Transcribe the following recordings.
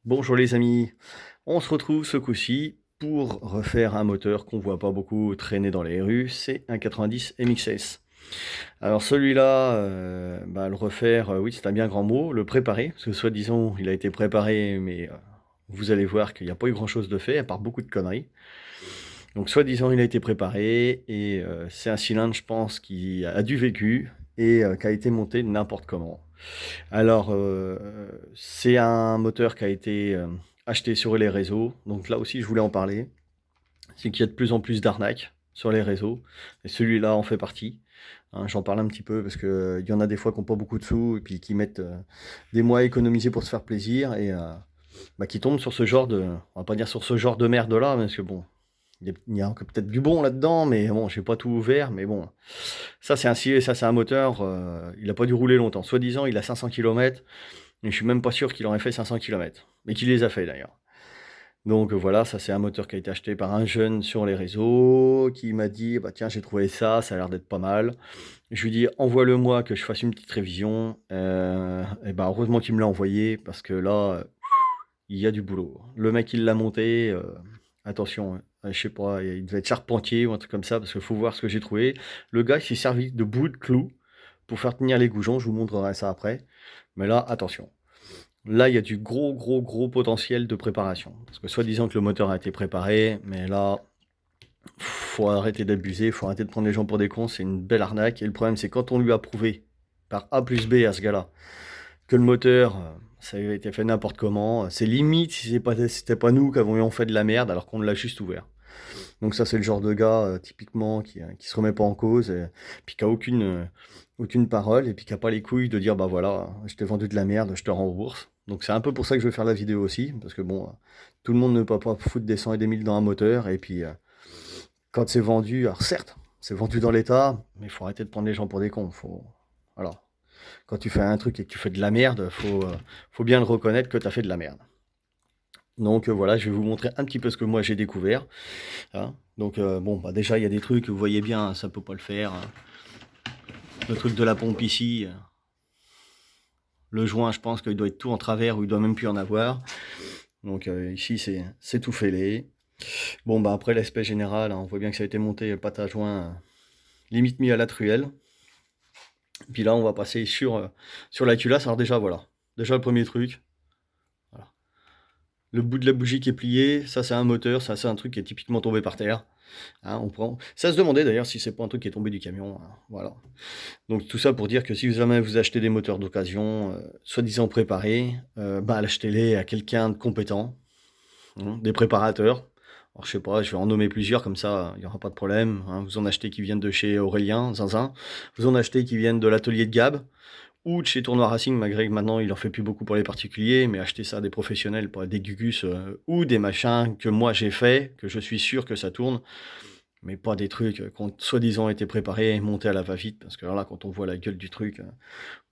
Bonjour les amis, on se retrouve ce coup-ci pour refaire un moteur qu'on voit pas beaucoup traîner dans les rues, c'est un 90 MXS. Alors celui-là, le refaire, oui c'est un bien grand mot, le préparer, parce que soi-disant il a été préparé, mais vous allez voir qu'il n'y a pas eu grand-chose de fait, à part beaucoup de conneries. Donc soi-disant il a été préparé, et c'est un cylindre je pense qui a du vécu, et qui a été monté n'importe comment. Alors, c'est un moteur qui a été, acheté sur les réseaux, donc là aussi je voulais en parler. C'est qu'il y a de plus en plus d'arnaques sur les réseaux et celui-là en fait partie, hein. J'en parle un petit peu parce qu'il y en a des fois qui ont pas beaucoup de sous et puis qui mettent, des mois à économiser pour se faire plaisir et qui tombent sur ce genre de on va pas dire sur ce genre de merde-là parce que bon, il y a peut-être du bon là-dedans, mais bon, j'ai pas tout ouvert, mais bon. Ça c'est un moteur, il a pas dû rouler longtemps. Soi-disant, il a 500 kilomètres. Mais je suis même pas sûr qu'il en ait fait 500 kilomètres, mais qu'il les a fait d'ailleurs. Donc voilà, ça c'est un moteur qui a été acheté par un jeune sur les réseaux, qui m'a dit: «Bah tiens, j'ai trouvé ça a l'air d'être pas mal». Je lui dis: «Envoie-le-moi que je fasse une petite révision», et bah, heureusement qu'il me l'a envoyé parce que là, il y a du boulot. Le mec, il l'a monté, attention, je sais pas, il devait être charpentier ou un truc comme ça parce qu'il faut voir ce que j'ai trouvé. Le gars, il s'est servi de bouts de clous pour faire tenir les goujons, je vous montrerai ça après. Mais là, attention. Là, il y a du gros, gros, gros potentiel de préparation. Parce que soi-disant que le moteur a été préparé, mais là, faut arrêter d'abuser, faut arrêter de prendre les gens pour des cons, c'est une belle arnaque. Et le problème, c'est quand on lui a prouvé, par A plus B à ce gars-là, que le moteur, ça avait été fait n'importe comment, c'est limite si c'était pas nous qui avions fait de la merde alors qu'on l'a juste ouvert. Donc ça, c'est le genre de gars, typiquement, qui se remet pas en cause, et puis qui a aucune parole, et puis qui a pas les couilles de dire: «Bah voilà, je t'ai vendu de la merde, je te rembourse». Donc c'est un peu pour ça que je veux faire la vidéo aussi, parce que bon, tout le monde ne peut pas foutre des 100 et des 1000 dans un moteur, et puis, quand c'est vendu, alors certes, c'est vendu dans l'état, mais il faut arrêter de prendre les gens pour des cons. Voilà. Quand tu fais un truc et que tu fais de la merde, faut bien le reconnaître que tu as fait de la merde. Donc voilà, je vais vous montrer un petit peu ce que moi j'ai découvert, hein. Donc bon, bah déjà il y a des trucs, vous voyez bien, ça peut pas le faire, hein. Le truc de la pompe ici, le joint, je pense qu'il doit être tout en travers ou il doit même plus en avoir. Donc ici c'est tout fêlé. Bon bah après l'aspect général, hein, on voit bien que ça a été monté pâte à joint, limite mis à la truelle. Puis là on va passer sur la culasse. Alors déjà voilà, déjà le premier truc, voilà. Le bout de la bougie qui est plié, ça c'est un moteur, ça c'est un truc qui est typiquement tombé par terre, hein, on prend ça se demandait d'ailleurs si c'est pas un truc qui est tombé du camion, hein, voilà. Donc tout ça pour dire que si jamais vous achetez des moteurs d'occasion, soi-disant préparés, achetez-les à quelqu'un de compétent, hein, des préparateurs. Alors je sais pas, je vais en nommer plusieurs comme ça, il y aura pas de problème, hein. Vous en achetez qui viennent de chez Aurélien, Zinzin. Vous en achetez qui viennent de l'atelier de Gab ou de chez Tournoi Racing, malgré que maintenant il en fait plus beaucoup pour les particuliers, mais achetez ça à des professionnels, pas des gugus, ou des machins que moi j'ai fait, que je suis sûr que ça tourne. Mais pas des trucs, qui ont soi-disant été préparés et montés à la va-vite, parce que alors là, quand on voit la gueule du truc, moi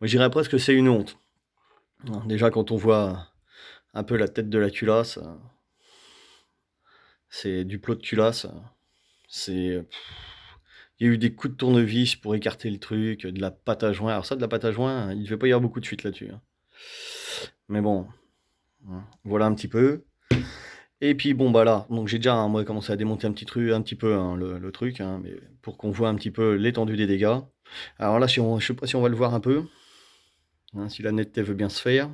je dirais presque que c'est une honte. Hein, déjà quand on voit un peu la tête de la culasse, c'est du plot de culasse, c'est il y a eu des coups de tournevis pour écarter le truc, de la pâte à joint. Alors ça, de la pâte à joint, il devait pas y avoir beaucoup de fuite là-dessus, hein. Mais bon, hein, voilà un petit peu. Et puis bon, bah là, donc j'ai déjà, hein, moi, commencé à démonter un petit peu, hein, le truc, hein, mais pour qu'on voit un petit peu l'étendue des dégâts. Alors là, si on je sais pas si on va le voir un peu, hein, si la netteté veut bien se faire.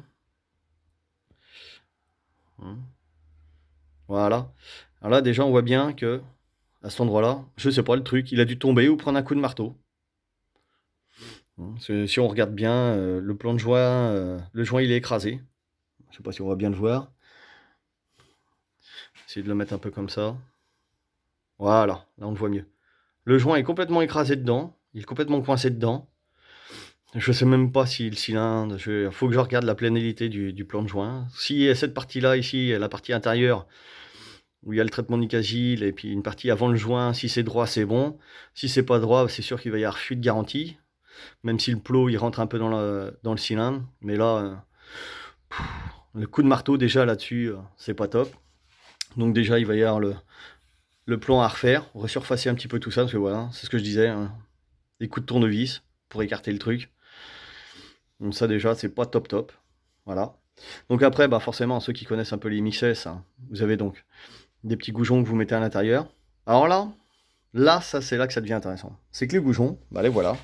Mmh. Voilà. Alors là, déjà, on voit bien que à cet endroit-là, je sais pas, le truc, il a dû tomber ou prendre un coup de marteau. Mmh, si on regarde bien, le plan de joint, le joint, il est écrasé. Je sais pas si on va bien le voir. Essayer de le mettre un peu comme ça. Voilà, là, on le voit mieux. Le joint est complètement écrasé dedans, il est complètement coincé dedans. Je sais même pas si le cylindre, faut que je regarde la planalité du plan de joint. Si cette partie-là, ici, la partie intérieure, où il y a le traitement Nicagil et puis une partie avant le joint, si c'est droit, c'est bon. Si c'est pas droit, c'est sûr qu'il va y avoir fuite garantie, même si le plot, il rentre un peu dans le cylindre. Mais là, le coup de marteau, déjà, là-dessus, c'est pas top. Donc déjà, il va y avoir le plan à refaire, resurfacer un petit peu tout ça, parce que voilà, c'est ce que je disais, hein, des coups de tournevis pour écarter le truc. Donc ça déjà, c'est pas top top. Voilà. Donc après, bah forcément, ceux qui connaissent un peu les MXS, hein, vous avez donc des petits goujons que vous mettez à l'intérieur. Alors là, ça c'est là que ça devient intéressant. C'est que les goujons, bah les voilà.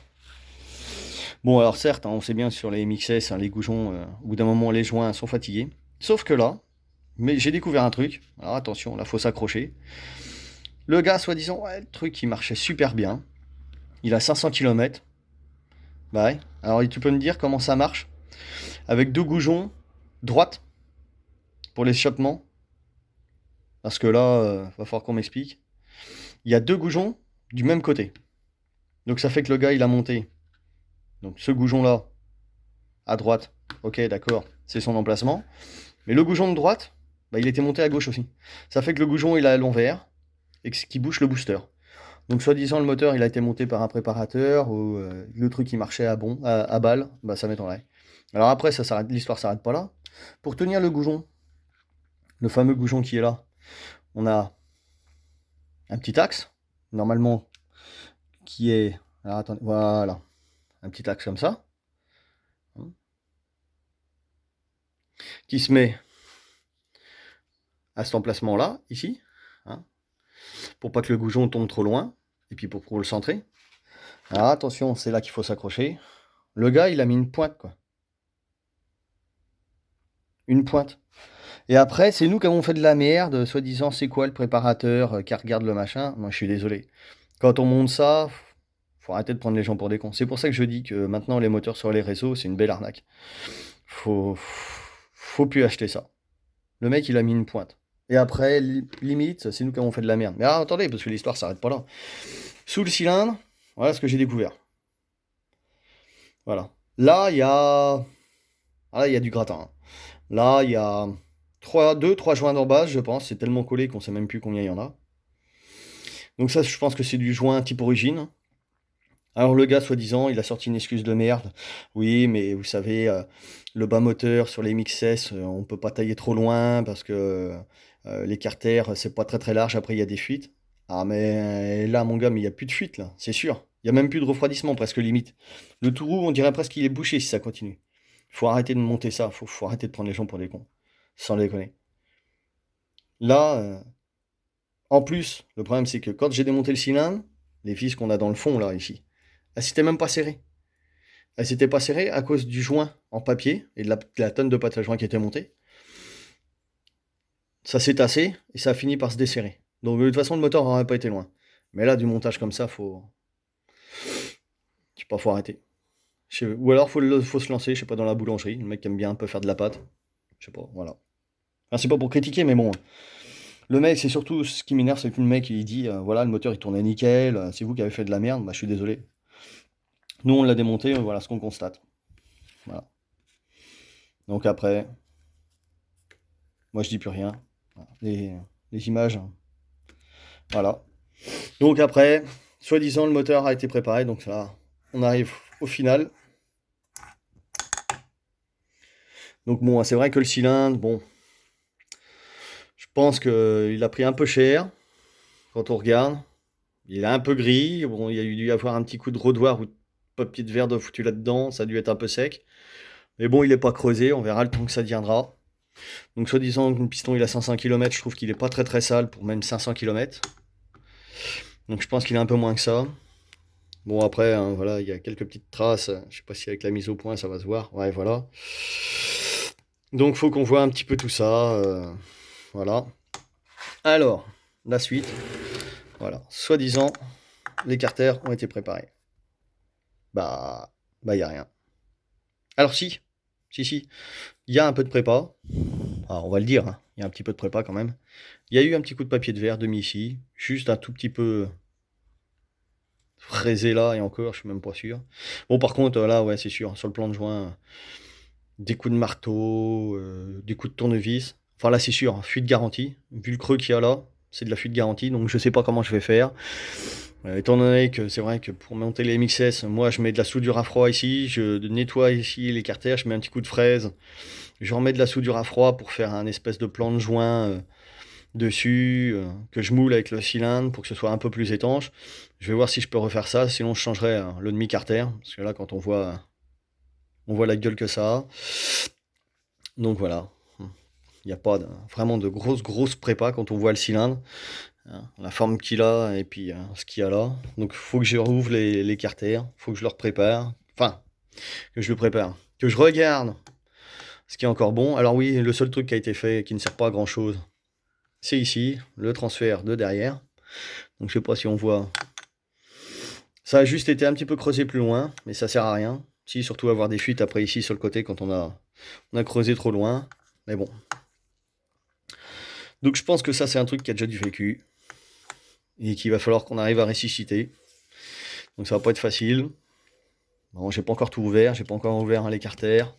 Bon, alors certes, hein, on sait bien que sur les MXS, hein, les goujons, au bout d'un moment, les joints sont fatigués. Sauf que là, mais j'ai découvert un truc. Alors attention, là, faut s'accrocher. Le gars, soi-disant, ouais, le truc, il marchait super bien. Il a 500 km. Bah ouais. Alors, tu peux me dire comment ça marche? Avec deux goujons, droite, pour l'échappement. Parce que là, va falloir qu'on m'explique. Il y a deux goujons du même côté. Donc ça fait que le gars, il a monté. Donc ce goujon-là, à droite. Ok, d'accord, c'est son emplacement. Mais le goujon de droite, bah, il était monté à gauche aussi. Ça fait que le goujon, il est à l'envers et qui bouche le booster. Donc, soi-disant, le moteur, il a été monté par un préparateur ou le truc, il marchait à balle, bah, ça m'étonnerait. Alors après, ça s'arrête, l'histoire s'arrête pas là. Pour tenir le goujon, le fameux goujon qui est là, on a un petit axe, normalement, qui est... Alors, attendez, voilà, un petit axe comme ça, hein, qui se met à cet emplacement-là, ici, hein, pour pas que le goujon tombe trop loin, et puis pour le centrer. Alors attention, c'est là qu'il faut s'accrocher. Le gars, il a mis une pointe, quoi. Une pointe. Et après, c'est nous qui avons fait de la merde, soi-disant, c'est quoi le préparateur qui regarde le machin? Moi, je suis désolé. Quand on monte ça, faut arrêter de prendre les gens pour des cons. C'est pour ça que je dis que maintenant, les moteurs sur les réseaux, c'est une belle arnaque. Faut plus acheter ça. Le mec, il a mis une pointe. Et après, limite, c'est nous qui avons fait de la merde. Mais attendez, parce que l'histoire s'arrête pas là. Sous le cylindre, voilà ce que j'ai découvert. Voilà. Là, il y a... Ah, là, il y a du gratin, hein. Là, il y a 3 joints d'embase, je pense. C'est tellement collé qu'on sait même plus combien il y en a. Donc ça, je pense que c'est du joint type origine. Alors le gars, soi-disant, il a sorti une excuse de merde. Oui, mais vous savez, le bas moteur sur les MXS, on peut pas tailler trop loin parce que les carters, c'est pas très très large. Après, il y a des fuites. Ah mais là, mon gars, mais il y a plus de fuite là, c'est sûr. Il y a même plus de refroidissement, presque limite. Le trou, on dirait presque qu'il est bouché si ça continue. Faut arrêter de monter ça. Faut arrêter de prendre les gens pour des cons. Sans déconner. Là, en plus, le problème c'est que quand j'ai démonté le cylindre, les vis qu'on a dans le fond là, ici, elles s'étaient même pas serrées. Elles s'étaient pas serrées à cause du joint en papier et de la tonne de pâte à joint qui était montée. Ça s'est tassé et ça a fini par se desserrer. Donc de toute façon, le moteur n'aurait pas été loin. Mais là, du montage comme ça, je sais pas, faut arrêter. Ou alors faut se lancer, je sais pas, dans la boulangerie. Le mec qui aime bien un peu faire de la pâte. Je sais pas, voilà. Enfin, c'est pas pour critiquer, mais bon. Le mec, c'est surtout ce qui m'énerve, c'est que le mec il dit voilà, le moteur il tournait nickel, c'est vous qui avez fait de la merde, bah je suis désolé. Nous on l'a démonté, voilà ce qu'on constate. Voilà. Donc après, moi je dis plus rien. Voilà. Les images, hein. Voilà. Donc après, soi-disant le moteur a été préparé, donc là, on arrive au final. Donc bon, c'est vrai que le cylindre, bon, je pense qu'il a pris un peu cher quand on regarde. Il est un peu gris, bon, il y a dû y avoir un petit coup de rodoir ou de papier de verre de foutu là-dedans, ça a dû être un peu sec. Mais bon, il n'est pas creusé, on verra le temps que ça tiendra. Donc soi-disant que le piston il a 500 km, je trouve qu'il est pas très très sale pour même 500 km. Donc je pense qu'il est un peu moins que ça. Bon après, hein, voilà, il y a quelques petites traces. Je sais pas si avec la mise au point ça va se voir. Ouais, voilà. Donc faut qu'on voit un petit peu tout ça. Voilà. Alors, la suite. Voilà. Soi-disant, les carters ont été préparés. Bah, y a rien. Alors si, si, il y a un peu de prépa. Alors, on va le dire, hein, il y a un petit peu de prépa quand même. Il y a eu un petit coup de papier de verre de mis ici, juste un tout petit peu fraisé là, et encore, je suis même pas sûr. Bon, par contre, là, ouais, c'est sûr, sur le plan de joint, des coups de marteau, des coups de tournevis. Enfin, là, c'est sûr, fuite garantie. Vu le creux qu'il y a là, c'est de la fuite garantie, donc je sais pas comment je vais faire. Étant donné que c'est vrai que pour monter les MXS, moi je mets de la soudure à froid ici, je nettoie ici les carters, je mets un petit coup de fraise, je remets de la soudure à froid pour faire un espèce de plan de joint dessus, que je moule avec le cylindre pour que ce soit un peu plus étanche. Je vais voir si je peux refaire ça, sinon je changerai le demi-carter, parce que là quand on voit la gueule que ça a. Donc voilà, il n'y a pas vraiment de grosse prépa quand on voit le cylindre, hein, la forme qu'il a et puis ce qu'il y a là. Donc il faut que je rouvre les carters, il faut que je leur prépare, enfin, que je le prépare, que je regarde ce qui est encore bon. Alors oui, le seul truc qui a été fait qui ne sert pas à grand chose, c'est ici, le transfert de derrière. Donc je sais pas si on voit, ça a juste été un petit peu creusé plus loin, mais ça sert à rien. Si, surtout avoir des fuites après ici sur le côté quand on a creusé trop loin. Mais bon. Donc je pense que ça c'est un truc qui a déjà du vécu. Et qu'il va falloir qu'on arrive à ressusciter. Donc ça va pas être facile. Bon, j'ai pas encore tout ouvert, j'ai pas encore ouvert les carters.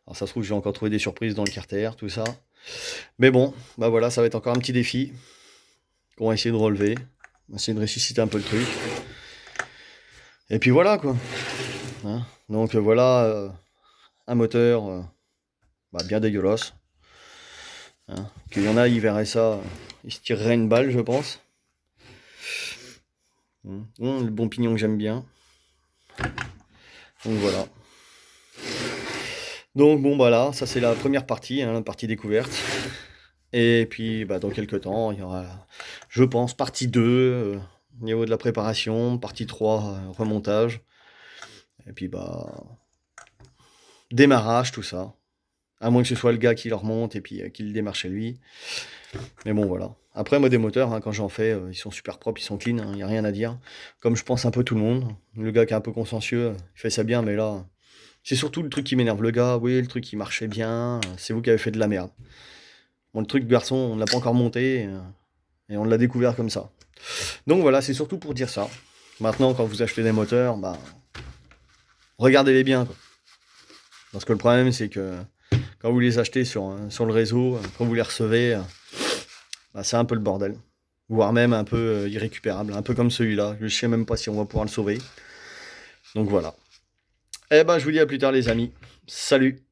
Alors ça se trouve j'ai encore trouvé des surprises dans le carter, tout ça. Mais bon, bah voilà, ça va être encore un petit défi qu'on va essayer de relever. On va essayer de ressusciter un peu le truc. Et puis voilà quoi. Hein, donc voilà un moteur bien dégueulasse. Hein, qu'il y en a, ils verraient ça, ils se tireraient une balle, je pense. Le bon pignon que j'aime bien. Donc voilà. Donc bon bah là, ça c'est la première partie, hein, la partie découverte. Et puis dans quelques temps, il y aura, je pense, partie 2 au niveau de la préparation, partie 3 remontage. Et puis démarrage, tout ça. À moins que ce soit le gars qui le remonte et puis qui le démarre chez lui. Mais bon voilà. Après moi des moteurs, hein, quand j'en fais, ils sont super propres, ils sont clean, il n'y a rien à dire. Comme je pense un peu tout le monde. Le gars qui est un peu consciencieux, il fait ça bien, mais là, c'est surtout le truc qui m'énerve. Le gars, oui, le truc qui marchait bien, c'est vous qui avez fait de la merde. Bon, le truc garçon, on ne l'a pas encore monté, et on l'a découvert comme ça. Donc voilà, c'est surtout pour dire ça. Maintenant, quand vous achetez des moteurs, regardez-les bien, quoi. Parce que le problème, c'est que quand vous les achetez sur le réseau, quand vous les recevez, c'est un peu le bordel. Voire même un peu irrécupérable, un peu comme celui-là. Je ne sais même pas si on va pouvoir le sauver. Donc voilà. Eh ben, je vous dis à plus tard les amis. Salut!